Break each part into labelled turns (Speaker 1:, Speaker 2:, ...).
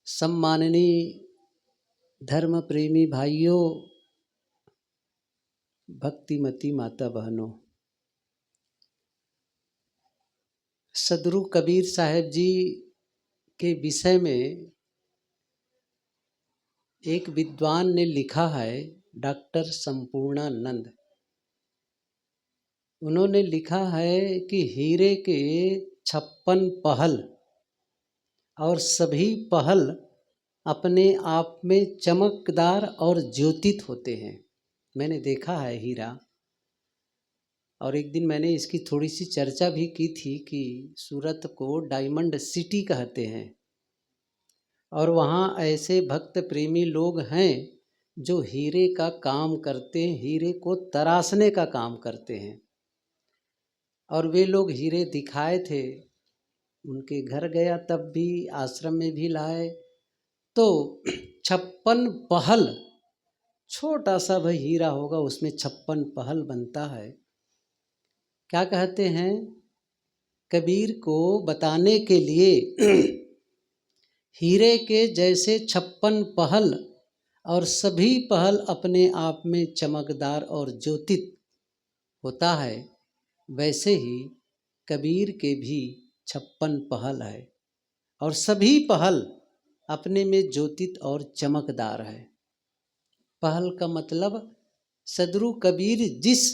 Speaker 1: सम्माननीय धर्म प्रेमी भाइयों, भक्तिमती माता बहनों, सदगुरु कबीर साहब जी के विषय में एक विद्वान ने लिखा है, डॉक्टर संपूर्णानंद। उन्होंने लिखा है कि हीरे के 56 पहल और सभी पहल अपने आप में चमकदार और ज्योतित होते हैं। मैंने देखा है हीरा, और एक दिन मैंने इसकी थोड़ी सी चर्चा भी की थी कि सूरत को डायमंड सिटी कहते हैं और वहाँ ऐसे भक्त प्रेमी लोग हैं जो हीरे का काम करते हैं, हीरे को तराशने का काम करते हैं। और वे लोग हीरे दिखाए थे, उनके घर गया, तब भी आश्रम में भी लाए। तो 56 पहल, छोटा सा भाई हीरा होगा, उसमें 56 पहल बनता है। क्या कहते हैं, कबीर को बताने के लिए हीरे के जैसे 56 पहल और सभी पहल अपने आप में चमकदार और ज्योतित होता है, वैसे ही कबीर के भी 56 पहल है और सभी पहल अपने में ज्योतित और चमकदार है। पहल का मतलब सदगुरु कबीर जिस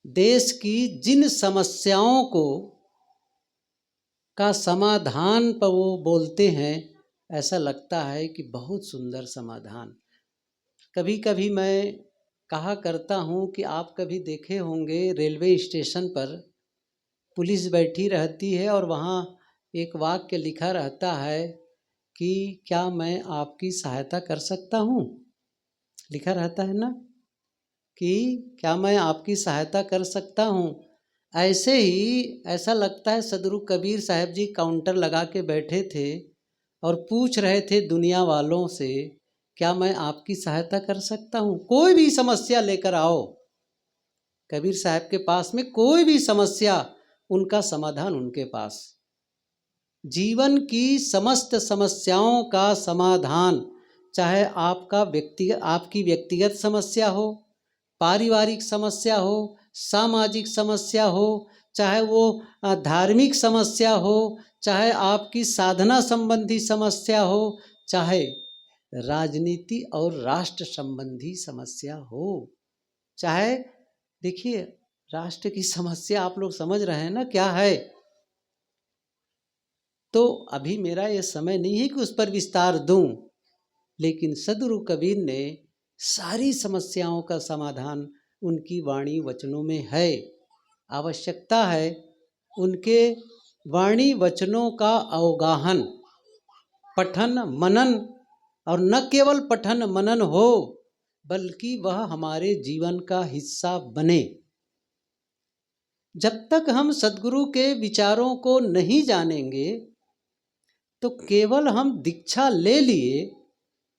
Speaker 1: देश की जिन समस्याओं को का समाधान पर वो बोलते हैं, ऐसा लगता है कि बहुत सुंदर समाधान। कभी कभी मैं कहा करता हूँ कि आप कभी देखे होंगे रेलवे स्टेशन पर पुलिस बैठी रहती है और वहाँ एक वाक्य लिखा रहता है कि क्या मैं आपकी सहायता कर सकता हूँ, लिखा रहता है ना, कि क्या मैं आपकी सहायता कर सकता हूँ। ऐसे ही ऐसा लगता है सदगुरु कबीर साहब जी काउंटर लगा के बैठे थे और पूछ रहे थे दुनिया वालों से, क्या मैं आपकी सहायता कर सकता हूँ। कोई भी समस्या लेकर आओ, कबीर साहब के पास में कोई भी समस्या, उनका समाधान उनके पास। जीवन की समस्त समस्याओं का समाधान, चाहे आपकी व्यक्तिगत समस्या हो, पारिवारिक समस्या हो, सामाजिक समस्या हो, चाहे वो धार्मिक समस्या हो, चाहे आपकी साधना संबंधी समस्या हो, चाहे राजनीति और राष्ट्र संबंधी समस्या हो, चाहे देखिए राष्ट्र की समस्या आप लोग समझ रहे हैं ना क्या है। तो अभी मेरा ये समय नहीं है कि उस पर विस्तार दूं, लेकिन सदगुरु कबीर ने सारी समस्याओं का समाधान उनकी वाणी वचनों में है। आवश्यकता है उनके वाणी वचनों का अवगाहन, पठन मनन, और न केवल पठन मनन हो बल्कि वह हमारे जीवन का हिस्सा बने। जब तक हम सद्गुरु के विचारों को नहीं जानेंगे तो केवल हम दीक्षा ले लिए,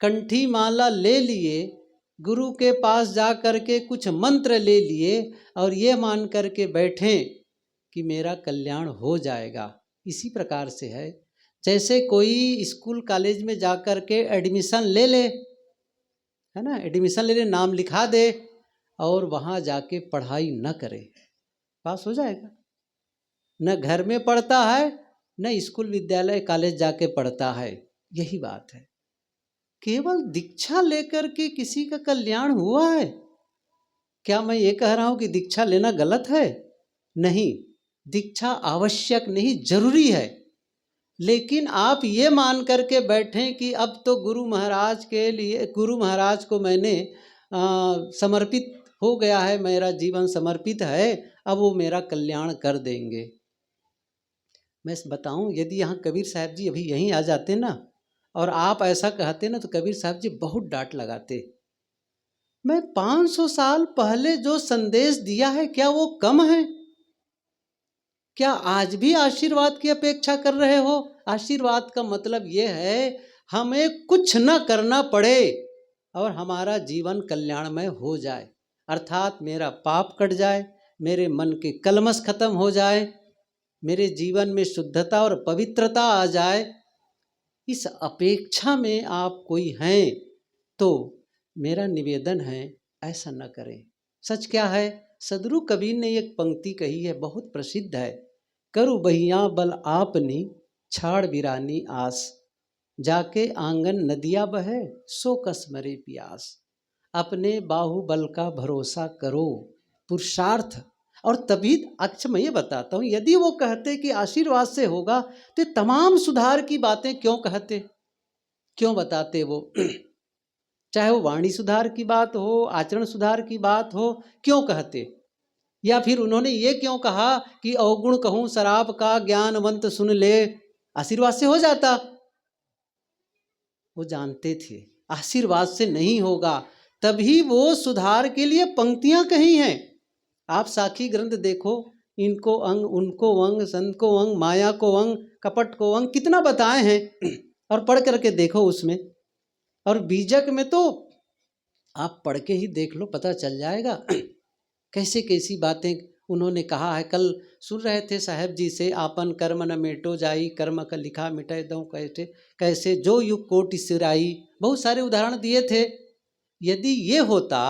Speaker 1: कंठी माला ले लिए, गुरु के पास जा कर के कुछ मंत्र ले लिए और ये मान कर के बैठें कि मेरा कल्याण हो जाएगा। इसी प्रकार से है जैसे कोई स्कूल कॉलेज में जा कर के एडमिशन ले ले, है ना, एडमिशन ले ले, नाम लिखा दे और वहाँ जाके पढ़ाई न करे, पास हो जाएगा? न घर में पढ़ता है, न स्कूल विद्यालय कॉलेज जाके पढ़ता है। यही बात है, केवल दीक्षा लेकर के किसी का कल्याण हुआ है। क्या मैं ये कह रहा हूँ कि दीक्षा लेना गलत है? नहीं, दीक्षा आवश्यक नहीं, जरूरी है, लेकिन आप ये मान करके बैठें कि अब तो गुरु महाराज के लिए, गुरु महाराज को मैंने समर्पित हो गया है, मेरा जीवन समर्पित है, अब वो मेरा कल्याण कर देंगे। मैं बताऊं, यदि यहाँ कबीर साहब जी अभी यहीं आ जाते ना और आप ऐसा कहते ना तो कबीर साहब जी बहुत डांट लगाते। मैं 500 साल पहले जो संदेश दिया है क्या वो कम है? क्या आज भी आशीर्वाद की अपेक्षा कर रहे हो? आशीर्वाद का मतलब ये है हमें कुछ न करना पड़े और हमारा जीवन कल्याणमय हो जाए, अर्थात मेरा पाप कट जाए, मेरे मन के कलमश खत्म हो जाए, मेरे जीवन में शुद्धता और पवित्रता आ जाए, इस अपेक्षा में आप कोई हैं तो मेरा निवेदन है ऐसा न करें। सच क्या है? सदगुरु कबीर ने एक पंक्ति कही है, बहुत प्रसिद्ध है। करु बहिया बल आपनी छाड़ बिरानी आस, जाके आंगन नदिया बहे सो कस मरे प्यास। अपने बाहुबल का भरोसा करो, पुरुषार्थ। और तभी अच्छा मैं ये बताता हूँ, यदि वो कहते कि आशीर्वाद से होगा तो तमाम सुधार की बातें क्यों कहते, क्यों बताते वो? चाहे वो वाणी सुधार की बात हो, आचरण सुधार की बात हो, क्यों कहते? या फिर उन्होंने ये क्यों कहा कि अवगुण कहूँ शराब का, ज्ञानवंत सुन ले, आशीर्वाद से हो जाता? वो जानते थे आशीर्वाद से नहीं होगा, तभी वो सुधार के लिए पंक्तियां कही हैं। आप साखी ग्रंथ देखो, इनको अंग, उनको अंग, संत को अंग, माया को अंग, कपट को अंग, कितना बताए हैं। और पढ़ करके देखो उसमें। और बीजक में तो आप पढ़ के ही देख लो, पता चल जाएगा कैसे कैसी बातें उन्होंने कहा है। कल सुन रहे थे साहब जी से, आपन कर्म न मेटो जाई, कर्म का लिखा मिटाए दो कैसे कैसे, जो युग कोटि सिराई, बहुत सारे उदाहरण दिए थे। यदि ये होता,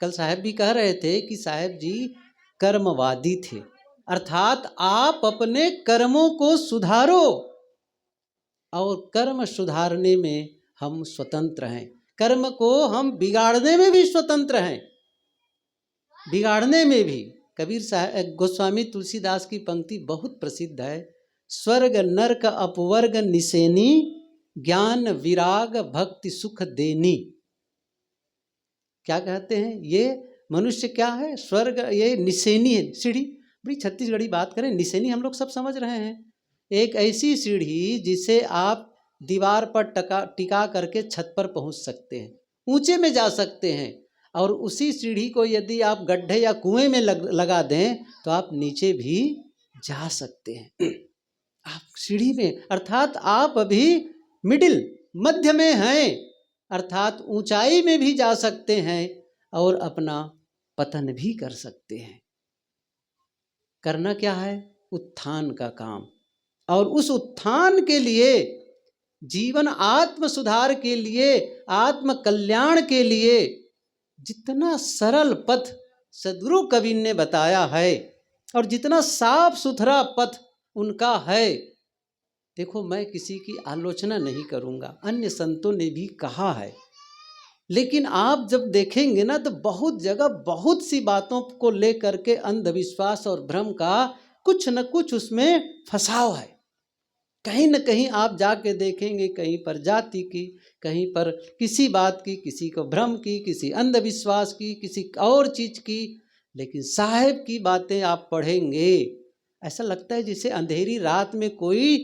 Speaker 1: कल साहब भी कह रहे थे कि साहब जी कर्मवादी थे, अर्थात आप अपने कर्मों को सुधारो, और कर्म सुधारने में हम स्वतंत्र हैं, कर्म को हम बिगाड़ने में भी स्वतंत्र हैं, बिगाड़ने में भी। कबीर साहब, गोस्वामी तुलसीदास की पंक्ति बहुत प्रसिद्ध है, स्वर्ग नरक अपवर्ग निसेनी, ज्ञान विराग भक्ति सुख देनी। क्या कहते हैं? ये मनुष्य क्या है? स्वर्ग, ये निसेनी है, सीढ़ी। बड़ी छत्तीसगढ़ी बात करें, निसेनी हम लोग सब समझ रहे हैं, एक ऐसी सीढ़ी जिसे आप दीवार पर टिका करके छत पर पहुंच सकते हैं, ऊंचे में जा सकते हैं। और उसी सीढ़ी को यदि आप गड्ढे या कुएं में लगा दें तो आप नीचे भी जा सकते हैं। आप सीढ़ी में, अर्थात आप अभी मिडिल, मध्य में हैं, अर्थात ऊंचाई में भी जा सकते हैं और अपना पतन भी कर सकते हैं। करना क्या है? उत्थान का काम। और उस उत्थान के लिए, जीवन आत्म सुधार के लिए, आत्म कल्याण के लिए जितना सरल पथ सद्गुरु कबीर ने बताया है और जितना साफ सुथरा पथ उनका है, देखो मैं किसी की आलोचना नहीं करूंगा, अन्य संतों ने भी कहा है, लेकिन आप जब देखेंगे ना तो बहुत जगह बहुत सी बातों को लेकर के अंधविश्वास और भ्रम का कुछ न कुछ उसमें फंसाव है। कहीं न कहीं आप जाके देखेंगे, कहीं पर जाति की, कहीं पर किसी बात की, किसी को भ्रम की, किसी अंधविश्वास की, किसी और चीज़ की। लेकिन साहेब की बातें आप पढ़ेंगे, ऐसा लगता है जैसे अंधेरी रात में कोई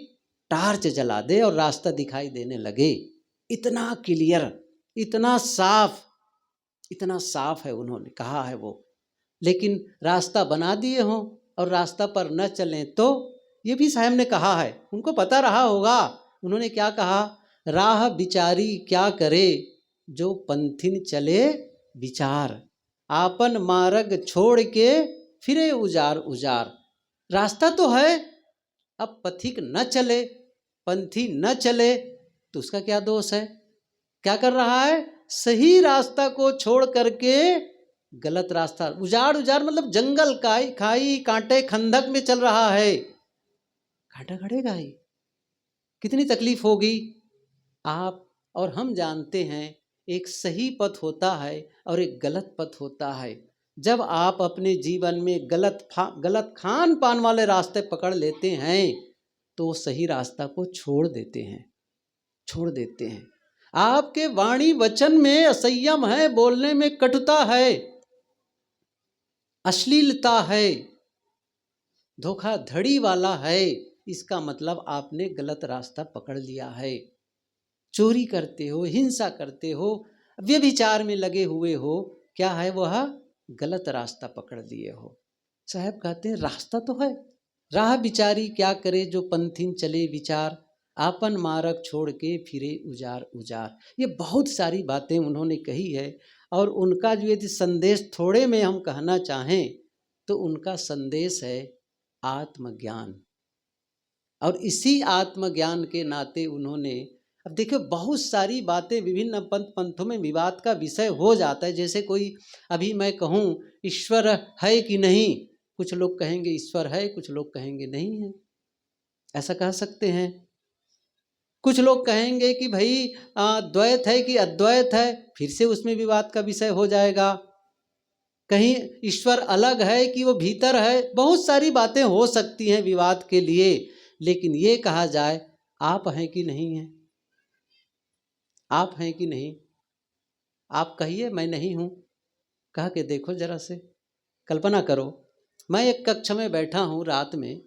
Speaker 1: टार्च जला दे और रास्ता दिखाई देने लगे। इतना क्लियर, इतना साफ है उन्होंने कहा है वो। लेकिन रास्ता बना दिए हों और रास्ता पर न चलें तो, ये भी साहब ने कहा है, उनको पता रहा होगा। उन्होंने क्या कहा? राह बिचारी क्या करे, जो पंथिन चले विचार, आपन मार्ग छोड़ के फिरे उजार उजार। रास्ता तो है, अब पथिक न चले, पंथी न चले तो उसका क्या दोष है? क्या कर रहा है? सही रास्ता को छोड़ करके गलत रास्ता, उजाड़ उजाड़ मतलब जंगल, खाई कांटे खंदक में चल रहा है। घाटा घड़ेगा ही, कितनी तकलीफ होगी। आप और हम जानते हैं एक सही पथ होता है और एक गलत पथ होता है। जब आप अपने जीवन में गलत खान पान वाले रास्ते पकड़ लेते हैं तो सही रास्ता को छोड़ देते हैं। आपके वाणी वचन में असंयम है, बोलने में कटुता है, अश्लीलता है, धोखाधड़ी वाला है, इसका मतलब आपने गलत रास्ता पकड़ लिया है। चोरी करते हो, हिंसा करते हो, व्यभिचार में लगे हुए हो, क्या है वह? गलत रास्ता पकड़ लिए हो। साहब कहते हैं रास्ता तो है, राह बिचारी क्या करे, जो पंथिन चले विचार, आपन मार्ग छोड़ के फिरे उजार उजार। ये बहुत सारी बातें उन्होंने कही है। और उनका जो यदि संदेश थोड़े में हम कहना चाहें तो उनका संदेश है आत्मज्ञान। और इसी आत्मज्ञान के नाते उन्होंने अब देखिए बहुत सारी बातें विभिन्न पंथों में विवाद का विषय हो जाता है। जैसे कोई अभी मैं कहूँ ईश्वर है कि नहीं, कुछ लोग कहेंगे ईश्वर है, कुछ लोग कहेंगे नहीं है, ऐसा कह सकते हैं। कुछ लोग कहेंगे कि भाई द्वैत है कि अद्वैत है, फिर से उसमें विवाद का विषय हो जाएगा। कहीं ईश्वर अलग है कि वो भीतर है, बहुत सारी बातें हो सकती हैं विवाद के लिए। लेकिन ये कहा जाए आप हैं कि नहीं हैं, आप हैं कि नहीं, आप कहिए मैं नहीं हूँ, कह के देखो जरा से। कल्पना करो मैं एक कक्ष में बैठा हूँ, रात में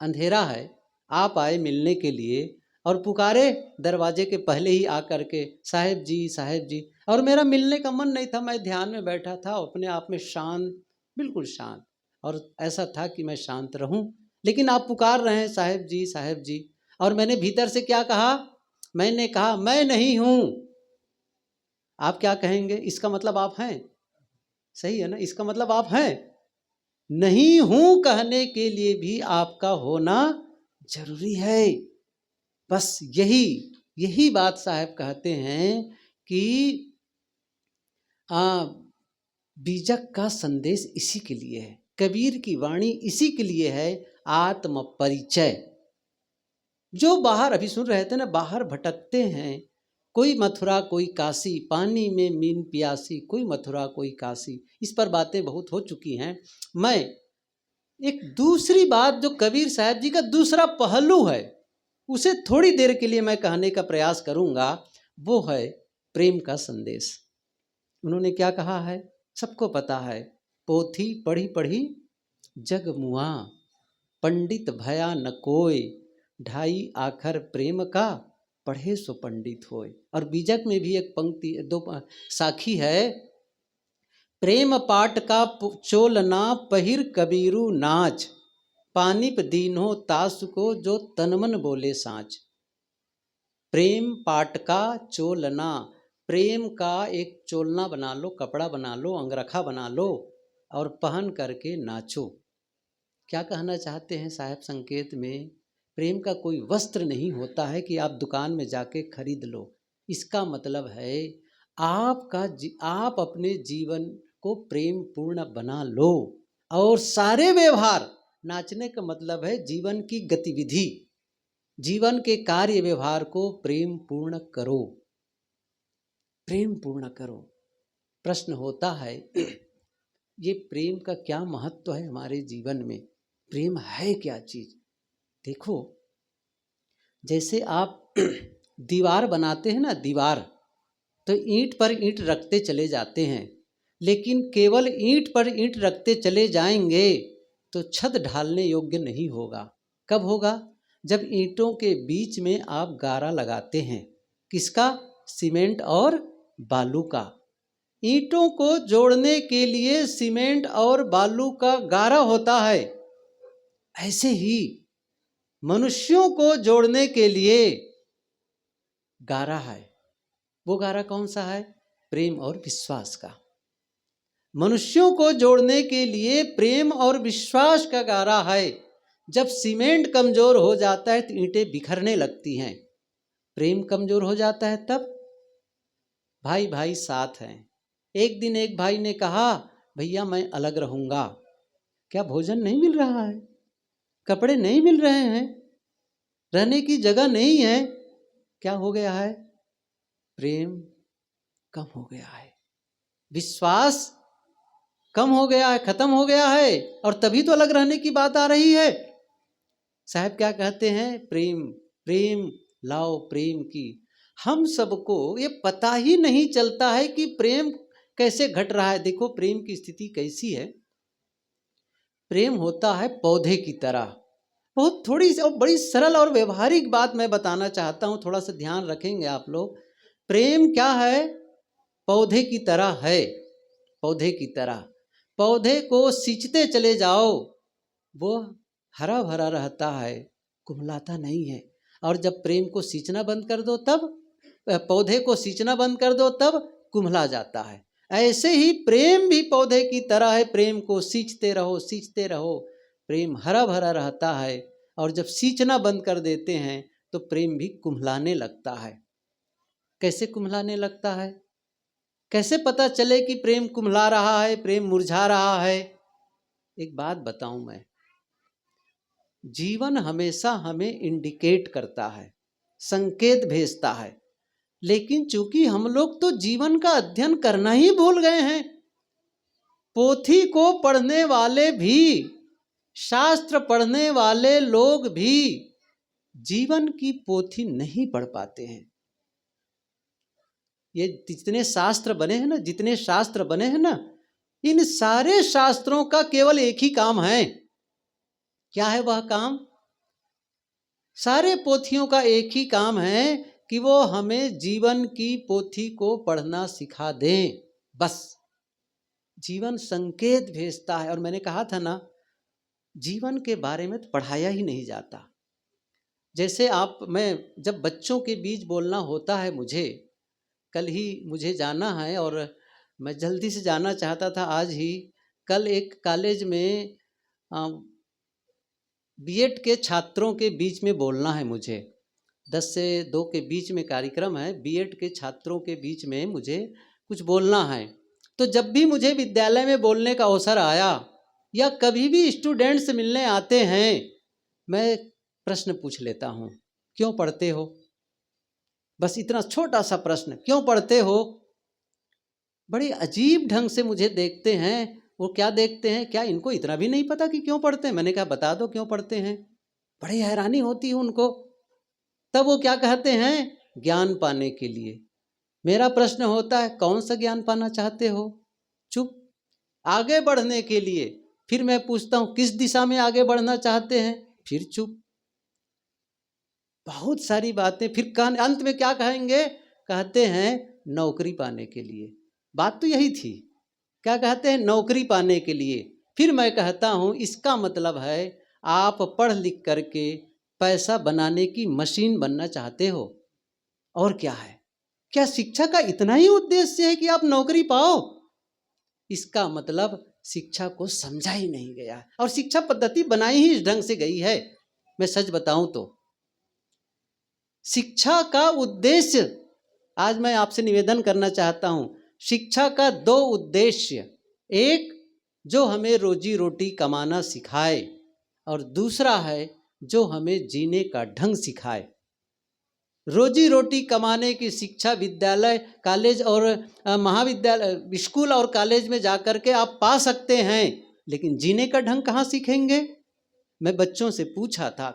Speaker 1: अंधेरा है, आप आए मिलने के लिए और पुकारे दरवाजे के पहले ही आकर के साहेब जी साहेब जी, और मेरा मिलने का मन नहीं था, मैं ध्यान में बैठा था अपने आप में शांत, बिल्कुल शांत, और ऐसा था कि मैं शांत रहूं, लेकिन आप पुकार रहे हैं साहेब जी साहेब जी, और मैंने भीतर से क्या कहा, मैंने कहा मैं नहीं हूं। आप क्या कहेंगे, इसका मतलब आप हैं, सही है ना, इसका मतलब आप हैं। नहीं हूं कहने के लिए भी आपका होना जरूरी है। बस यही बात साहब कहते हैं कि बीजक का संदेश इसी के लिए है, कबीर की वाणी इसी के लिए है, आत्म परिचय। जो बाहर अभी सुन रहे थे ना, बाहर भटकते हैं, कोई मथुरा कोई काशी, पानी में मीन प्यासी, कोई मथुरा कोई काशी, इस पर बातें बहुत हो चुकी हैं। मैं एक दूसरी बात जो कबीर साहब जी का दूसरा पहलू है, उसे थोड़ी देर के लिए मैं कहने का प्रयास करूंगा, वो है प्रेम का संदेश। उन्होंने क्या कहा है, सबको पता है, पोथी पढ़ी पढ़ी जग मुआ, पंडित भया न कोय, ढाई आखर प्रेम का, पढ़े सो पंडित होय। और बीजक में भी एक पंक्ति, दो साखी है, प्रेम पाट का चोलना पहिर कबीरू नाच, पानिप दीन्हो तास को जो तनमन बोले साँच। प्रेम पाट का चोलना, प्रेम का एक चोलना बना लो, कपड़ा बना लो, अंगरखा बना लो और पहन करके नाचो। क्या कहना चाहते हैं साहब संकेत में, प्रेम का कोई वस्त्र नहीं होता है कि आप दुकान में जाके खरीद लो। इसका मतलब है आप अपने जीवन को प्रेम पूर्ण बना लो, और सारे व्यवहार, नाचने का मतलब है जीवन की गतिविधि, जीवन के कार्य व्यवहार को प्रेम पूर्ण करो, प्रेम पूर्ण करो। प्रश्न होता है ये प्रेम का क्या महत्व है हमारे जीवन में, प्रेम है क्या चीज। देखो जैसे आप दीवार बनाते हैं ना, दीवार तो ईंट पर ईंट रखते चले जाते हैं, लेकिन केवल ईंट पर ईंट रखते चले जाएंगे तो छत ढालने योग्य नहीं होगा। कब होगा, जब ईंटों के बीच में आप गारा लगाते हैं, किसका, सीमेंट और बालू का। ईंटों को जोड़ने के लिए सीमेंट और बालू का गारा होता है, ऐसे ही मनुष्यों को जोड़ने के लिए गारा है। वो गारा कौन सा है, प्रेम और विश्वास का। मनुष्यों को जोड़ने के लिए प्रेम और विश्वास का गारा है। जब सीमेंट कमजोर हो जाता है तो ईंटें बिखरने लगती हैं, प्रेम कमजोर हो जाता है तब भाई भाई साथ हैं। एक दिन एक भाई ने कहा, भैया मैं अलग रहूंगा। क्या भोजन नहीं मिल रहा है, कपड़े नहीं मिल रहे हैं, रहने की जगह नहीं है, क्या हो गया है, प्रेम कम हो गया है, विश्वास कम हो गया है, खत्म हो गया है, और तभी तो अलग रहने की बात आ रही है। साहब क्या कहते हैं, प्रेम प्रेम लाओ प्रेम की। हम सबको ये पता ही नहीं चलता है कि प्रेम कैसे घट रहा है। देखो प्रेम की स्थिति कैसी है, प्रेम होता है पौधे की तरह। बहुत थोड़ी सी और बड़ी सरल और व्यवहारिक बात मैं बताना चाहता हूँ, थोड़ा सा ध्यान रखेंगे आप लोग। प्रेम क्या है, पौधे की तरह है, पौधे की तरह। पौधे को सींचते चले जाओ, वो हरा भरा रहता है, कुम्हलाता नहीं है। और जब प्रेम को सींचना बंद कर दो, तब पौधे को सींचना बंद कर दो, तब कुम्हला जाता है। ऐसे ही प्रेम भी पौधे की तरह है, प्रेम को सींचते रहो सींचते रहो, प्रेम हरा भरा रहता है। और जब सींचना बंद कर देते हैं तो प्रेम भी कुम्हलाने लगता है। कैसे कुम्हलाने लगता है? कैसे पता चले कि प्रेम कुम्हला रहा है, प्रेम मुरझा रहा है? एक बात बताऊं मैं, जीवन हमेशा हमें इंडिकेट करता है, संकेत भेजता है, लेकिन चूंकि हम लोग तो जीवन का अध्ययन करना ही भूल गए हैं। पोथी को पढ़ने वाले भी, शास्त्र पढ़ने वाले लोग भी जीवन की पोथी नहीं पढ़ पाते हैं। ये जितने शास्त्र बने हैं ना, जितने शास्त्र बने हैं ना, इन सारे शास्त्रों का केवल एक ही काम है। क्या है वह काम? सारे पोथियों का एक ही काम है कि वो हमें जीवन की पोथी को पढ़ना सिखा दें, बस। जीवन संकेत भेजता है। और मैंने कहा था ना, जीवन के बारे में तो पढ़ाया ही नहीं जाता। जैसे मैं जब बच्चों के बीच बोलना होता है, कल ही मुझे जाना है और मैं जल्दी से जाना चाहता था आज ही। कल एक कॉलेज में बीएड के छात्रों के बीच में बोलना है मुझे। 10 से 2 के बीच में कार्यक्रम है, बीएड के छात्रों के बीच में मुझे कुछ बोलना है। तो जब भी मुझे विद्यालय में बोलने का अवसर आया या कभी भी स्टूडेंट से मिलने आते हैं, मैं प्रश्न पूछ लेता हूँ, क्यों पढ़ते हो? बस इतना छोटा सा प्रश्न, क्यों पढ़ते हो? बड़े अजीब ढंग से मुझे देखते हैं। वो क्या देखते हैं, क्या इनको इतना भी नहीं पता कि क्यों पढ़ते हैं? मैंने कहा बता दो क्यों पढ़ते हैं। बड़ी हैरानी होती है उनको। तब वो क्या कहते हैं, ज्ञान पाने के लिए। मेरा प्रश्न होता है, कौन सा ज्ञान पाना चाहते हो? चुप। आगे बढ़ने के लिए। फिर मैं पूछता हूँ, किस दिशा में आगे बढ़ना चाहते हैं? फिर चुप। बहुत सारी बातें। फिर अंत में क्या कहेंगे? कहते हैं नौकरी पाने के लिए। बात तो यही थी। क्या कहते हैं? नौकरी पाने के लिए। फिर मैं कहता हूँ, इसका मतलब है आप पढ़ लिख करके पैसा बनाने की मशीन बनना चाहते हो, और क्या है? क्या शिक्षा का इतना ही उद्देश्य है कि आप नौकरी पाओ? इसका मतलब शिक्षा को समझा ही नहीं गया, और शिक्षा पद्धति बनाई ही इस ढंग से गई है। मैं सच बताऊं तो शिक्षा का उद्देश्य, आज मैं आपसे निवेदन करना चाहता हूं, शिक्षा का 2 उद्देश्य, एक जो हमें रोजी रोटी कमाना सिखाए, और दूसरा है जो हमें जीने का ढंग सिखाए। रोजी रोटी कमाने की शिक्षा विद्यालय, कॉलेज और महाविद्यालय, स्कूल और कॉलेज में जाकर के आप पा सकते हैं, लेकिन जीने का ढंग कहाँ सीखेंगे? मैं बच्चों से पूछा था,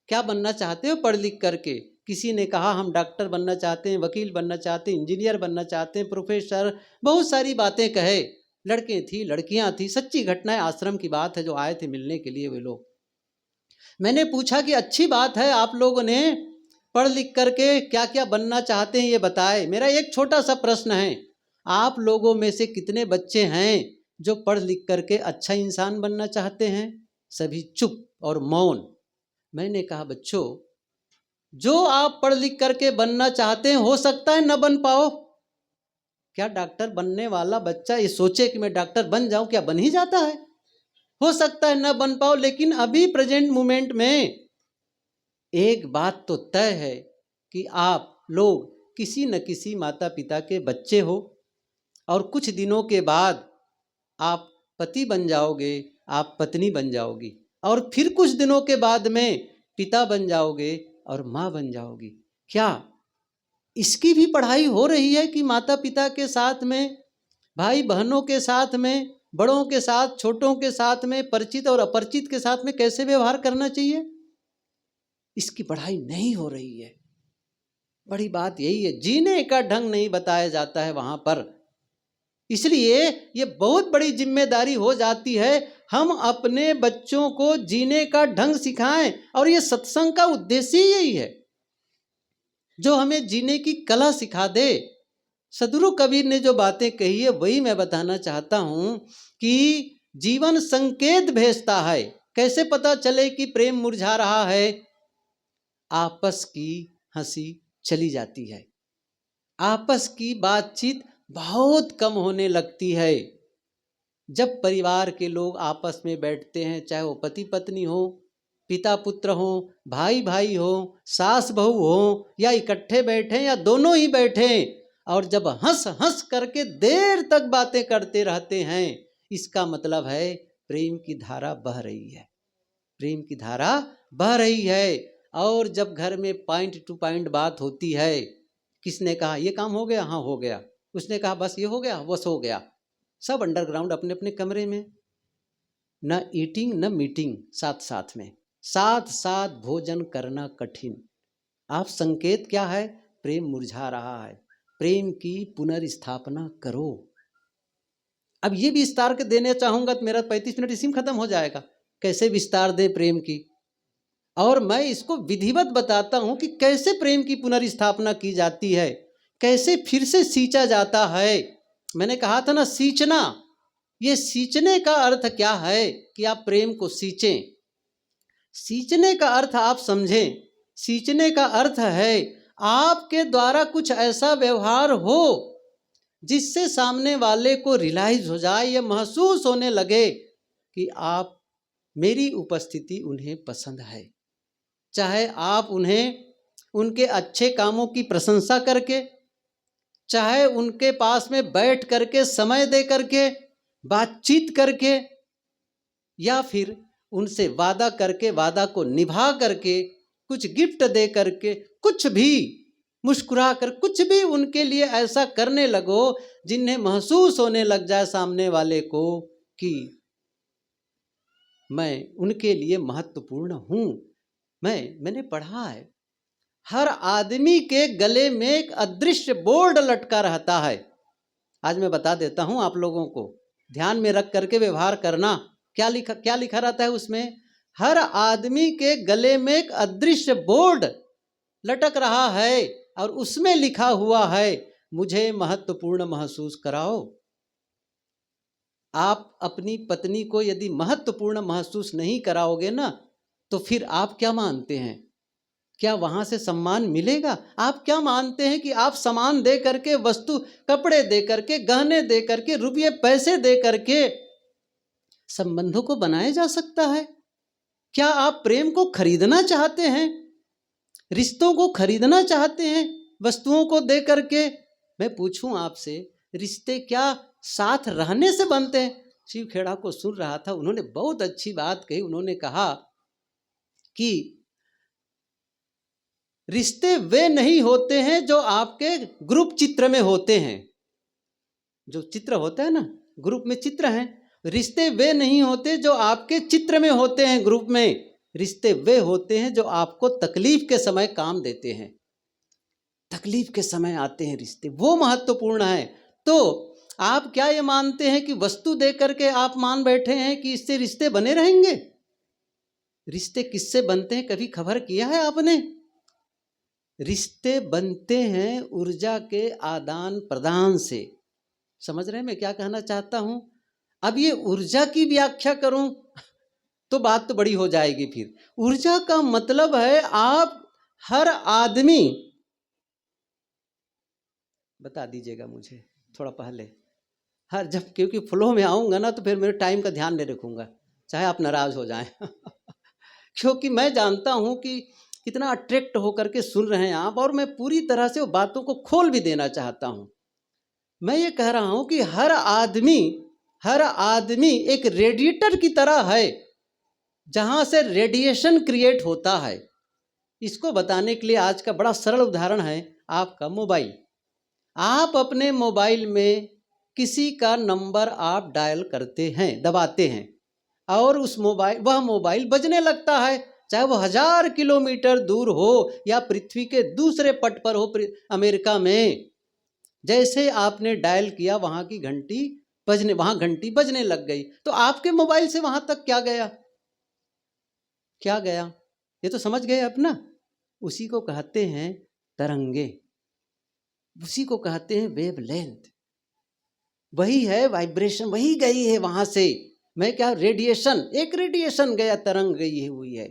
Speaker 1: क्या बनना चाहते हो पढ़ लिख करके? किसी ने कहा हम डॉक्टर बनना चाहते हैं, वकील बनना चाहते हैं, इंजीनियर बनना चाहते हैं, प्रोफेसर, बहुत सारी बातें कहे। लड़के थी, लड़कियां थी, सच्ची घटनाएं, आश्रम की बात है, जो आए थे मिलने के लिए वे लोग। मैंने पूछा कि अच्छी बात है, आप लोगों ने पढ़ लिख करके क्या क्या बनना चाहते हैं ये बताए। मेरा एक छोटा सा प्रश्न है, आप लोगों में से कितने बच्चे हैं जो पढ़ लिख करके अच्छा इंसान बनना चाहते हैं? सभी चुप और मौन। मैंने कहा, बच्चों, जो आप पढ़ लिख करके बनना चाहते हैं, हो सकता है न बन पाओ। क्या डॉक्टर बनने वाला बच्चा ये सोचे कि मैं डॉक्टर बन जाऊं? क्या बन ही जाता है? हो सकता है न बन पाओ, लेकिन अभी प्रेजेंट मोमेंट में एक बात तो तय है कि आप लोग किसी न किसी माता पिता के बच्चे हो, और कुछ दिनों के बाद आप पति बन जाओगे, आप पत्नी बन जाओगी, और फिर कुछ दिनों के बाद में पिता बन जाओगे और माँ बन जाओगी। क्या इसकी भी पढ़ाई हो रही है कि माता पिता के साथ में, भाई बहनों के साथ में, बड़ों के साथ, छोटों के साथ में, परिचित और अपरिचित के साथ में कैसे व्यवहार करना चाहिए? इसकी पढ़ाई नहीं हो रही है। बड़ी बात यही है, जीने का ढंग नहीं बताया जाता है वहां पर। इसलिए ये बहुत बड़ी जिम्मेदारी हो जाती है, हम अपने बच्चों को जीने का ढंग सिखाएं। और ये सत्संग का उद्देश्य ही यही है, जो हमें जीने की कला सिखा दे। सदगुरु कबीर ने जो बातें कही है वही मैं बताना चाहता हूं कि जीवन संकेत भेजता है। कैसे पता चले कि प्रेम मुरझा रहा है? आपस की हंसी चली जाती है, आपस की बातचीत बहुत कम होने लगती है। जब परिवार के लोग आपस में बैठते हैं, चाहे वो पति पत्नी हो, पिता पुत्र हो, भाई भाई हो, सास बहू हो, या इकट्ठे बैठे या दोनों ही बैठे, और जब हंस हंस करके देर तक बातें करते रहते हैं, इसका मतलब है प्रेम की धारा बह रही है, प्रेम की धारा बह रही है। और जब घर में पॉइंट टू पॉइंट बात होती है, किसने कहा ये काम हो गया, हाँ हो गया, उसने कहा बस ये हो गया, बस हो गया, सब अंडरग्राउंड अपने अपने कमरे में, न ईटिंग न मीटिंग, साथ साथ में, साथ साथ भोजन करना कठिन। आप संकेत क्या है? प्रेम मुरझा रहा है, प्रेम की पुनर्स्थापना करो। अब ये विस्तार के देने चाहूँगा तो मेरा 35 मिनट इसी में खत्म हो जाएगा, कैसे विस्तार दें प्रेम की। और मैं इसको विधिवत बताता हूँ कि कैसे प्रेम की पुनर्स्थापना की जाती है, कैसे फिर से सींचा जाता है। मैंने कहा था ना सींचना, ये सींचने का अर्थ क्या है कि आप प्रेम को सींचें। सींचने का अर्थ आप समझें, सींचने का अर्थ है आपके द्वारा कुछ ऐसा व्यवहार हो जिससे सामने वाले को रियलाइज हो जाए, या महसूस होने लगे कि आप, मेरी उपस्थिति उन्हें पसंद है। चाहे आप उन्हें उनके अच्छे कामों की प्रशंसा करके, चाहे उनके पास में बैठ करके समय दे करके, बातचीत करके, या फिर उनसे वादा करके, वादा को निभा करके, कुछ गिफ्ट दे करके, कुछ भी मुस्कुरा कर, कुछ भी उनके लिए ऐसा करने लगो जिन्हें महसूस होने लग जाए सामने वाले को कि मैं उनके लिए महत्वपूर्ण हूँ। मैंने पढ़ा है हर आदमी के गले में एक अदृश्य बोर्ड लटका रहता है। आज मैं बता देता हूँ आप लोगों को, ध्यान में रख करके व्यवहार करना। क्या लिखा रहता है उसमें? हर आदमी के गले में एक अदृश्य बोर्ड लटक रहा है और उसमें लिखा हुआ है मुझे महत्वपूर्ण महसूस कराओ। आप अपनी पत्नी को यदि महत्वपूर्ण महसूस नहीं कराओगे ना, तो फिर आप क्या मानते हैं, क्या वहां से सम्मान मिलेगा? आप क्या मानते हैं कि आप सामान दे करके, वस्तु कपड़े दे करके, गहने दे करके, रुपये पैसे दे करके संबंधों को बनाया जा सकता है? क्या आप प्रेम को खरीदना चाहते हैं, रिश्तों को खरीदना चाहते हैं वस्तुओं को दे करके? मैं पूछूं आपसे, रिश्ते क्या साथ रहने से बनते हैं? शिव खेड़ा को सुन रहा था, उन्होंने बहुत अच्छी बात कही। उन्होंने कहा कि रिश्ते वे नहीं होते हैं जो आपके ग्रुप चित्र में होते हैं। जो चित्र होता है ना, ग्रुप में चित्र हैं, रिश्ते वे नहीं होते जो आपके चित्र में होते हैं ग्रुप में। रिश्ते वे होते हैं जो आपको तकलीफ के समय काम देते हैं। तकलीफ के समय आते हैं रिश्ते, वो महत्वपूर्ण है। तो आप क्या ये मानते हैं कि वस्तु दे करके आप मान बैठे हैं कि इससे रिश्ते बने रहेंगे? रिश्ते किससे बनते हैं, कभी खबर किया है आपने? रिश्ते बनते हैं ऊर्जा के आदान प्रदान से। समझ रहे हैं मैं क्या कहना चाहता हूं? अब ये ऊर्जा की व्याख्या करूं तो बात तो बड़ी हो जाएगी। फिर ऊर्जा का मतलब है आप, हर आदमी, बता दीजिएगा मुझे थोड़ा पहले, हर, जब क्योंकि फ्लो में आऊँगा ना तो फिर मेरे टाइम का ध्यान नहीं रखूँगा, चाहे आप नाराज़ हो जाएं क्योंकि मैं जानता हूँ कि कितना अट्रैक्ट होकर के सुन रहे हैं आप, और मैं पूरी तरह से वो बातों को खोल भी देना चाहता हूँ। मैं ये कह रहा हूँ कि हर आदमी एक रेडिएटर की तरह है जहाँ से रेडिएशन क्रिएट होता है। इसको बताने के लिए आज का बड़ा सरल उदाहरण है आपका मोबाइल। आप अपने मोबाइल में किसी का नंबर आप डायल करते हैं, दबाते हैं, और वह मोबाइल बजने लगता है, चाहे वो 1000 किलोमीटर दूर हो या पृथ्वी के दूसरे पट पर हो, अमेरिका में। जैसे आपने डायल किया वहाँ घंटी बजने लग गई। तो आपके मोबाइल से वहाँ तक क्या गया? ये तो समझ गए अपना। उसी को कहते हैं तरंगे, उसी को कहते हैं वेवलेंथ। वही है वाइब्रेशन, वही गई है वहां से। मैं क्या, रेडिएशन, एक रेडिएशन गया, तरंग गई हुई है।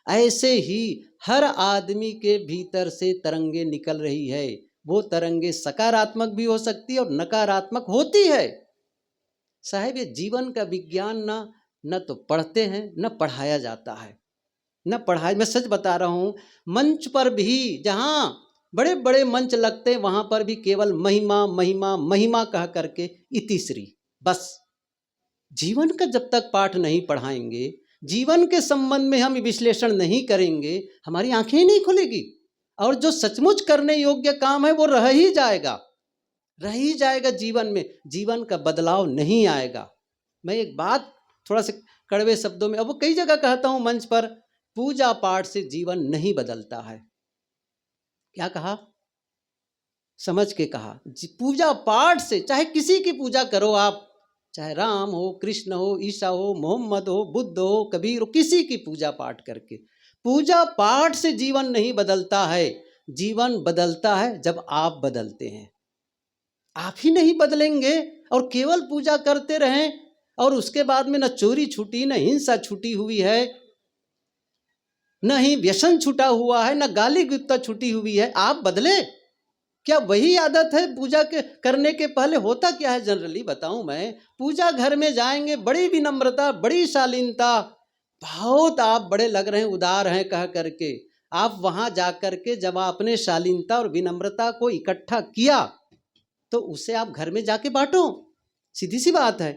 Speaker 1: ऐसे ही हर आदमी के भीतर से तरंगे निकल रही है। वो तरंगे सकारात्मक भी हो सकती है और नकारात्मक होती है। साहब ये जीवन का विज्ञान न तो पढ़ते हैं न पढ़ाया जाता है। न पढ़ाई। मैं सच बता रहा हूँ, मंच पर भी जहाँ बड़े बड़े मंच लगते हैं वहाँ पर भी केवल महिमा महिमा महिमा कह करके इतिश्री। बस जीवन का जब तक पाठ नहीं पढ़ाएंगे, जीवन के संबंध में हम विश्लेषण नहीं करेंगे, हमारी आंखें ही नहीं खुलेगी और जो सचमुच करने योग्य काम है वो रह ही जाएगा जीवन में। जीवन का बदलाव नहीं आएगा। मैं एक बात थोड़ा से कड़वे शब्दों में, अब वो कई जगह कहता हूं मंच पर, पूजा पाठ से जीवन नहीं बदलता है। क्या कहा? समझ के कहा। पूजा पाठ से, चाहे किसी की पूजा करो आप, चाहे राम हो, कृष्ण हो, ईसा हो, मोहम्मद हो, बुद्ध हो, कबीर हो, किसी की पूजा पाठ करके, पूजा पाठ से जीवन नहीं बदलता है। जीवन बदलता है जब आप बदलते हैं। आप ही नहीं बदलेंगे और केवल पूजा करते रहें और उसके बाद में न चोरी छूटी, न हिंसा छूटी हुई है, न ही व्यसन छूटा हुआ है, न गाली गुप्ता छूटी हुई है, आप बदले? क्या वही आदत है पूजा के करने के पहले? होता क्या है जनरली बताऊं मैं, पूजा घर में जाएंगे, बड़ी विनम्रता, बड़ी शालीनता, बहुत आप बड़े लग रहे हैं, उदार हैं कह करके, आप वहां जाकर के जब आपने शालीनता और विनम्रता को इकट्ठा किया तो उसे आप घर में जाके बांटो। सीधी सी बात है।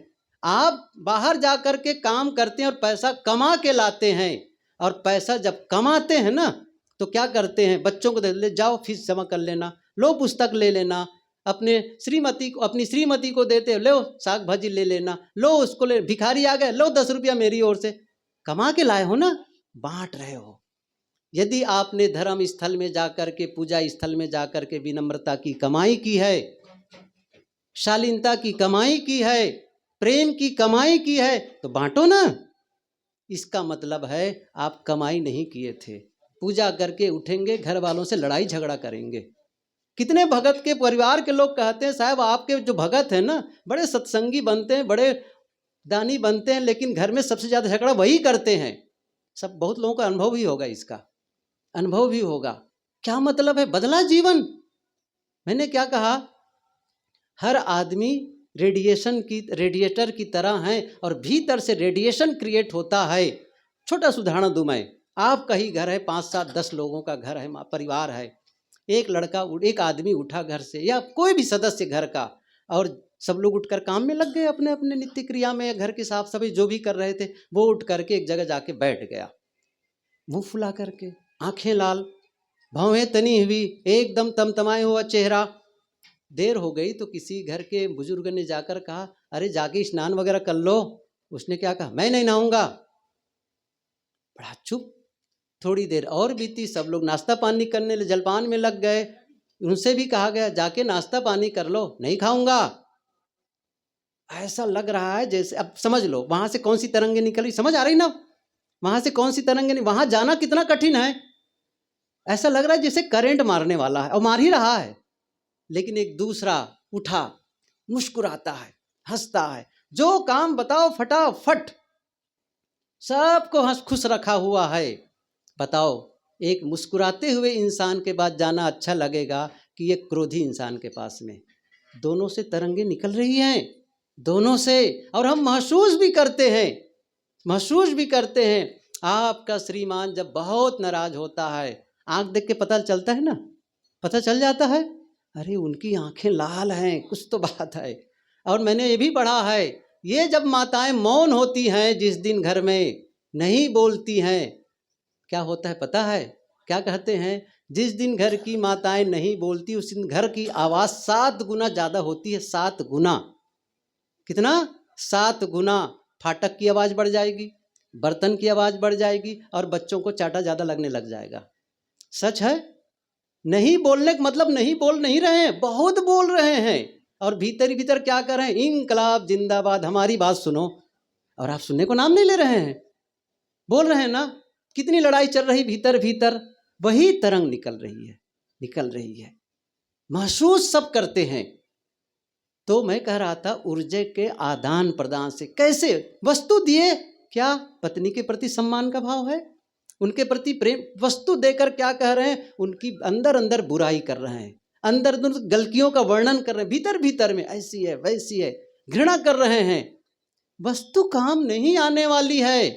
Speaker 1: आप बाहर जाकर के काम करते हैं और पैसा कमा के लाते हैं, और पैसा जब कमाते हैं ना तो क्या करते हैं, बच्चों को दे, ले जाओ फीस जमा कर लेना, लो पुस्तक ले लेना, अपनी श्रीमती को देते, लो साग भाजी ले लेना, लो उसको ले, भिखारी आ गए, लो 10 रुपया मेरी ओर से, कमा के लाए हो ना, बांट रहे हो। यदि आपने धर्म स्थल में जाकर के, पूजा स्थल में जाकर के विनम्रता की कमाई की है, शालीनता की कमाई की है, प्रेम की कमाई की है, तो बांटो ना। इसका मतलब है आप कमाई नहीं किए थे। पूजा करके उठेंगे, घर वालों से लड़ाई झगड़ा करेंगे। कितने भगत के परिवार के लोग कहते हैं, साहब आपके जो भगत हैं ना, बड़े सत्संगी बनते हैं, बड़े दानी बनते हैं, लेकिन घर में सबसे ज़्यादा झगड़ा वही करते हैं। सब बहुत लोगों का अनुभव भी होगा, इसका अनुभव भी होगा। क्या मतलब है? बदला जीवन। मैंने क्या कहा? हर आदमी रेडिएटर की तरह है और भीतर से रेडिएशन क्रिएट होता है। छोटा सा उदाहरण दूं मैं, आपका ही घर है, 5, 7, 10 लोगों का घर है, परिवार है, एक आदमी उठा घर से या कोई भी सदस्य घर का, और सब लोग उठकर काम में लग गए, अपने अपने नित्य क्रिया में, घर की साफ सफाई जो भी कर रहे थे, वो उठ करके एक जगह जाके बैठ गया, मुंह फुला करके, आंखें लाल, भौहें तनी हुई, एकदम तमतमाए हुआ चेहरा। देर हो गई तो किसी घर के बुजुर्ग ने जाकर कहा, अरे जाके स्नान वगैरह कर लो। उसने क्या कहा? मैं नहीं नहाऊंगा। बड़ा चुप। थोड़ी देर और बीती, सब लोग नाश्ता पानी करने, जलपान में लग गए। उनसे भी कहा गया जाके नाश्ता पानी कर लो। नहीं खाऊंगा। ऐसा लग रहा है जैसे, अब समझ लो वहां से कौन सी तरंगे निकली, समझ आ रही ना? वहां से कौन सी तरंगे, वहां जाना कितना कठिन है। ऐसा लग रहा है जैसे करंट मारने वाला है, और मार ही रहा है। लेकिन एक दूसरा उठा, मुस्कुराता है, हंसता है, जो काम बताओ फटाफट, सबको हंस खुश रखा हुआ है। बताओ, एक मुस्कुराते हुए इंसान के पास जाना अच्छा लगेगा कि एक क्रोधी इंसान के पास में? दोनों से तरंगे निकल रही हैं, दोनों से, और हम महसूस भी करते हैं। आपका श्रीमान जब बहुत नाराज होता है, आंख देख के पता चलता है ना, पता चल जाता है, अरे उनकी आंखें लाल हैं, कुछ तो बात है। और मैंने ये भी पढ़ा है, ये जब माताएं मौन होती हैं, जिस दिन घर में नहीं बोलती हैं, क्या होता है पता है? क्या कहते हैं? जिस दिन घर की माताएं नहीं बोलती, उस दिन घर की आवाज़ 7 गुना ज़्यादा होती है। 7 गुना। कितना? 7 गुना। फाटक की आवाज़ बढ़ जाएगी, बर्तन की आवाज़ बढ़ जाएगी, और बच्चों को चाटा ज़्यादा लगने लग जाएगा। सच है। नहीं बोलने का मतलब नहीं बोल नहीं रहे हैं, बहुत बोल रहे हैं, और भीतर ही भीतर क्या कर रहे हैं? इंकलाब जिंदाबाद, हमारी बात सुनो, और आप सुनने को नाम नहीं ले रहे हैं। बोल रहे हैं ना, कितनी लड़ाई चल रही भीतर भीतर, वही तरंग निकल रही है। महसूस सब करते हैं। तो मैं कह रहा था, ऊर्जा के आदान प्रदान से कैसे वस्तु दिए, क्या पत्नी के प्रति सम्मान का भाव है, उनके प्रति प्रेम, वस्तु देकर क्या कह रहे हैं? उनकी अंदर अंदर बुराई कर रहे हैं, अंदर गलतियों का वर्णन कर रहे हैं, भीतर भीतर में ऐसी है वैसी है, घृणा कर रहे हैं। वस्तु काम नहीं आने वाली है।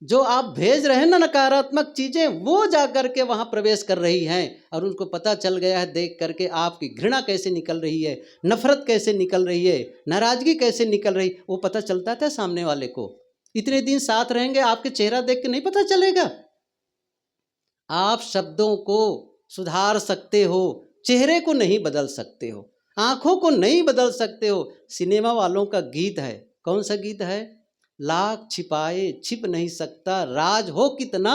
Speaker 1: जो आप भेज रहे हैं ना नकारात्मक चीजें, वो जा करके वहां प्रवेश कर रही हैं, और उनको पता चल गया है देख करके आपकी घृणा कैसे निकल रही है, नफरत कैसे निकल रही है, नाराजगी कैसे निकल रही, वो पता चलता था सामने वाले को। इतने दिन साथ रहेंगे, आपके चेहरा देख के नहीं पता चलेगा। आप शब्दों को सुधार सकते हो, चेहरे को नहीं बदल सकते हो, आंखों को नहीं बदल सकते हो। सिनेमा वालों का गीत है, कौन सा गीत है? लाख छिपाए छिप नहीं सकता, राज हो कितना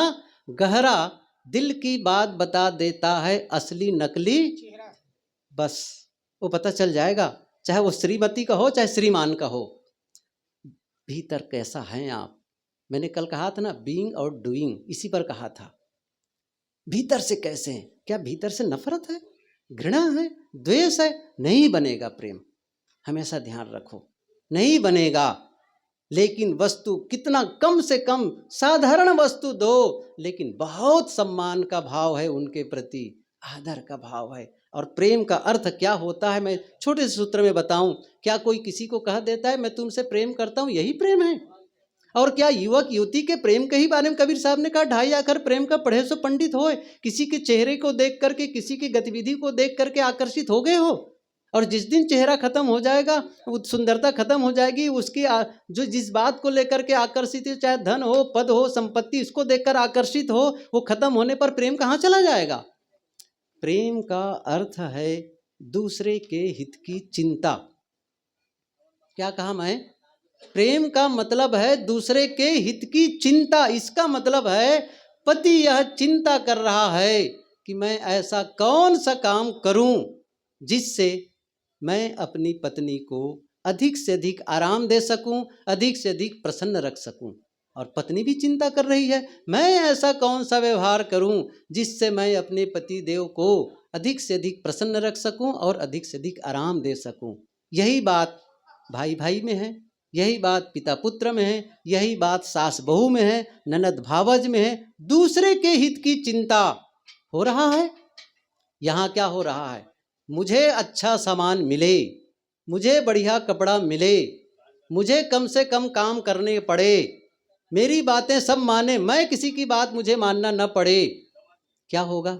Speaker 1: गहरा, दिल की बात बता देता है असली नकली चेहरा। बस वो पता चल जाएगा, चाहे वो श्रीमती का हो चाहे श्रीमान का हो, भीतर कैसा हैं आप। मैंने कल कहा था ना, बीइंग और डूइंग, इसी पर कहा था। भीतर से कैसे हैं? क्या भीतर से नफरत है, घृणा है, द्वेष है? नहीं बनेगा प्रेम, हमेशा ध्यान रखो, नहीं बनेगा। लेकिन वस्तु कितना कम से कम साधारण वस्तु दो, लेकिन बहुत सम्मान का भाव है उनके प्रति, आदर का भाव है। और प्रेम का अर्थ क्या होता है, मैं छोटे से सूत्र में बताऊं। क्या कोई किसी को कह देता है मैं तुमसे प्रेम करता हूं, यही प्रेम है? और क्या युवक युवती के प्रेम के ही बारे में कबीर साहब ने कहा, ढाई आकर प्रेम का पढ़े सो पंडित होए। किसी के चेहरे को देख करके, किसी की गतिविधि को देख करके आकर्षित हो गए हो, और जिस दिन चेहरा खत्म हो जाएगा, वो सुंदरता खत्म हो जाएगी, उसकी जो जिस बात को लेकर के आकर्षित है, चाहे धन हो, पद हो, संपत्ति, इसको देखकर आकर्षित हो, वो खत्म होने पर प्रेम कहाँ चला जाएगा? प्रेम का अर्थ है दूसरे के हित की चिंता। क्या कहा मैं? प्रेम का मतलब है दूसरे के हित की चिंता। इसका मतलब है पति यह चिंता कर रहा है कि मैं ऐसा कौन सा काम करूं जिससे मैं अपनी पत्नी को अधिक से अधिक आराम दे सकूं, अधिक से अधिक प्रसन्न रख सकूं। और पत्नी भी चिंता कर रही है, मैं ऐसा कौन सा व्यवहार करूं जिससे मैं अपने पति देव को अधिक से अधिक प्रसन्न रख सकूं और अधिक से अधिक आराम दे सकूं। यही बात भाई भाई में है, यही बात पिता पुत्र में है, यही बात सास बहू में है, ननद भावज में है। दूसरे के हित की चिंता हो रहा है। यहाँ क्या हो रहा है? मुझे अच्छा सामान मिले, मुझे बढ़िया कपड़ा मिले, मुझे कम से कम काम करने पड़े, मेरी बातें सब माने, मैं किसी की बात मुझे मानना न पड़े। क्या होगा?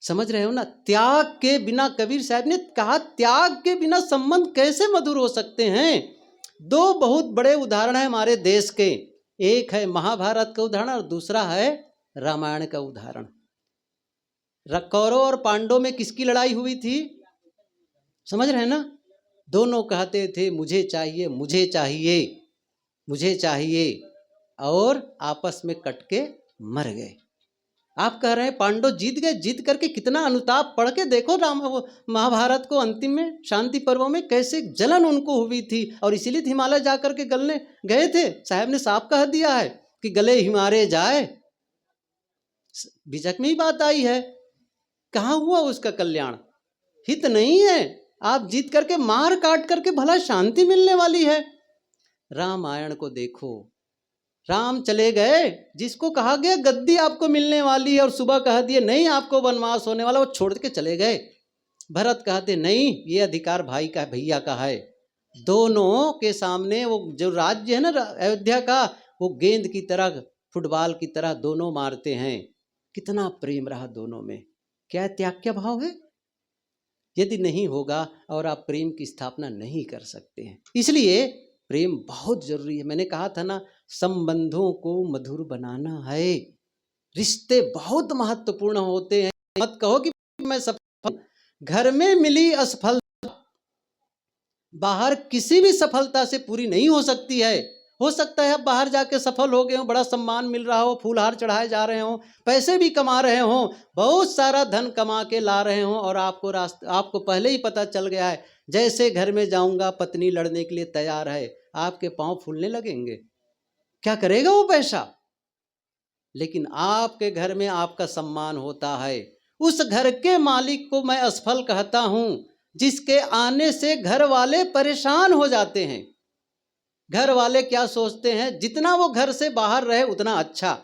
Speaker 1: समझ रहे हो ना? त्याग के बिना, कबीर साहब ने कहा, त्याग के बिना संबंध कैसे मधुर हो सकते हैं? दो बहुत बड़े उदाहरण है हमारे देश के। एक है महाभारत का उदाहरण और दूसरा है रामायण का उदाहरण। कौरव और पांडव में किसकी लड़ाई हुई थी? समझ रहे हैं ना? दोनों कहते थे मुझे चाहिए, मुझे चाहिए, मुझे चाहिए, और आपस में कट के मर गए। आप कह रहे हैं पांडव जीत गए, जीत करके कितना अनुताप। पढ़ के देखो महाभारत को, अंतिम में शांति पर्वों में कैसे जलन उनको हुई थी, और इसीलिए हिमालय जाकर के गलने गए थे। साहब ने साफ कह दिया है कि गले हिमारे जाए, बीजक में ही बात आई है। कहाँ हुआ उसका कल्याण? हित नहीं है। आप जीत करके, मार काट करके भला शांति मिलने वाली है? रामायण को देखो, राम चले गए, जिसको कहा गया गद्दी आपको मिलने वाली है, और सुबह कह दिए नहीं आपको वनवास होने वाला, वो छोड़ के चले गए। भरत कहते नहीं, ये अधिकार भाई का, भैया का है। दोनों के सामने वो जो राज्य है ना अयोध्या का, वो गेंद की तरह, फुटबॉल की तरह दोनों मारते हैं। कितना प्रेम रहा दोनों में, क्या त्याग का भाव है? यदि नहीं होगा, और आप प्रेम की स्थापना नहीं कर सकते हैं। इसलिए प्रेम बहुत जरूरी है। मैंने कहा था ना, संबंधों को मधुर बनाना है। रिश्ते बहुत महत्वपूर्ण होते हैं। मत कहो कि मैं सफल, घर में मिली असफलता बाहर किसी भी सफलता से पूरी नहीं हो सकती है। हो सकता है आप बाहर जाके सफल हो गए हो, बड़ा सम्मान मिल रहा हो, फूलहार चढ़ाए जा रहे हो, पैसे भी कमा रहे हो, बहुत सारा धन कमा के ला रहे हो, और आपको पहले ही पता चल गया है जैसे घर में जाऊंगा पत्नी लड़ने के लिए तैयार है, आपके पांव फूलने लगेंगे। क्या करेगा वो पैसा? लेकिन आपके घर में आपका सम्मान होता है। उस घर के मालिक को मैं असफल कहता हूं जिसके आने से घर वाले परेशान हो जाते हैं। घर वाले क्या सोचते हैं, जितना वो घर से बाहर रहे उतना अच्छा।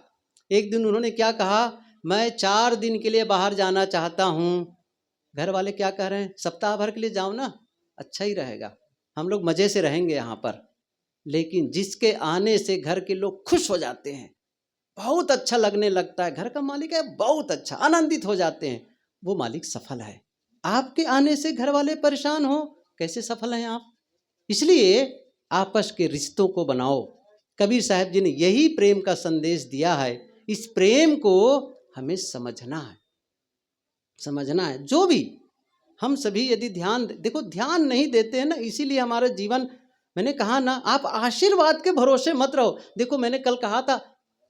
Speaker 1: एक दिन उन्होंने क्या कहा, मैं 4 दिन के लिए बाहर जाना चाहता हूं। घर वाले क्या कह रहे हैं, सप्ताह भर के लिए जाओ ना, अच्छा ही रहेगा, हम लोग मजे से रहेंगे यहाँ पर। लेकिन जिसके आने से घर के लोग खुश हो जाते हैं, बहुत अच्छा लगने लगता है, घर का मालिक है बहुत अच्छा, आनंदित हो जाते हैं, वो मालिक सफल है। आपके आने से घर वाले परेशान हो, कैसे सफल हैं आप? इसलिए आपस के रिश्तों को बनाओ। कबीर साहब जी ने यही प्रेम का संदेश दिया है। इस प्रेम को हमें समझना है, समझना है। जो भी हम सभी यदि ध्यान, देखो ध्यान नहीं देते हैं ना, इसीलिए हमारा जीवन, मैंने कहा ना, आप आशीर्वाद के भरोसे मत रहो। देखो मैंने कल कहा था,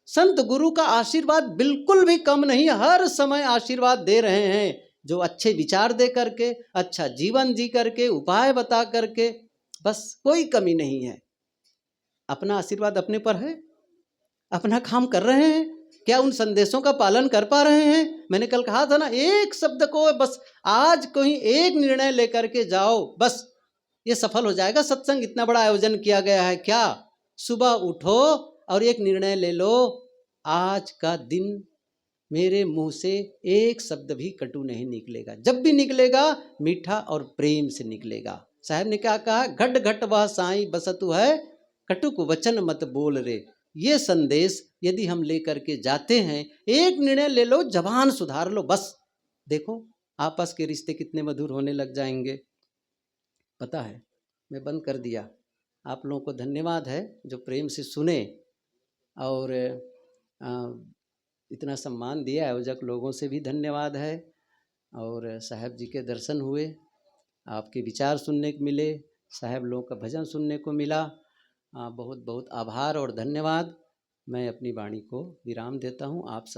Speaker 1: संत गुरु का आशीर्वाद बिल्कुल भी कम नहीं, हर समय आशीर्वाद दे रहे हैं, जो अच्छे विचार दे करके, अच्छा जीवन जी करके, उपाय बता करके, बस कोई कमी नहीं है। अपना आशीर्वाद अपने पर है, अपना काम कर रहे हैं, क्या उन संदेशों का पालन कर पा रहे हैं? मैंने कल कहा था ना, एक शब्द को बस आज कोई एक निर्णय लेकर के जाओ, बस ये सफल हो जाएगा। सत्संग इतना बड़ा आयोजन किया गया है, क्या सुबह उठो और एक निर्णय ले लो, आज का दिन मेरे मुंह से एक शब्द भी कटु नहीं निकलेगा, जब भी निकलेगा मीठा और प्रेम से निकलेगा। साहब ने क्या कहा, घट घट वह साई बसतु है, कटुक वचन मत बोल रे। ये संदेश यदि हम लेकर के जाते हैं, एक निर्णय ले लो, जबान सुधार लो, बस देखो आपस के रिश्ते कितने मधुर होने लग जाएंगे। पता है, मैं बंद कर दिया। आप लोगों को धन्यवाद है जो प्रेम से सुने और इतना सम्मान दिया। आयोजक लोगों से भी धन्यवाद है, और साहब जी के दर्शन हुए, आपके विचार सुनने को मिले, साहब लोगों का भजन सुनने को मिला। बहुत बहुत आभार और धन्यवाद। मैं अपनी वाणी को विराम देता हूँ। आप सब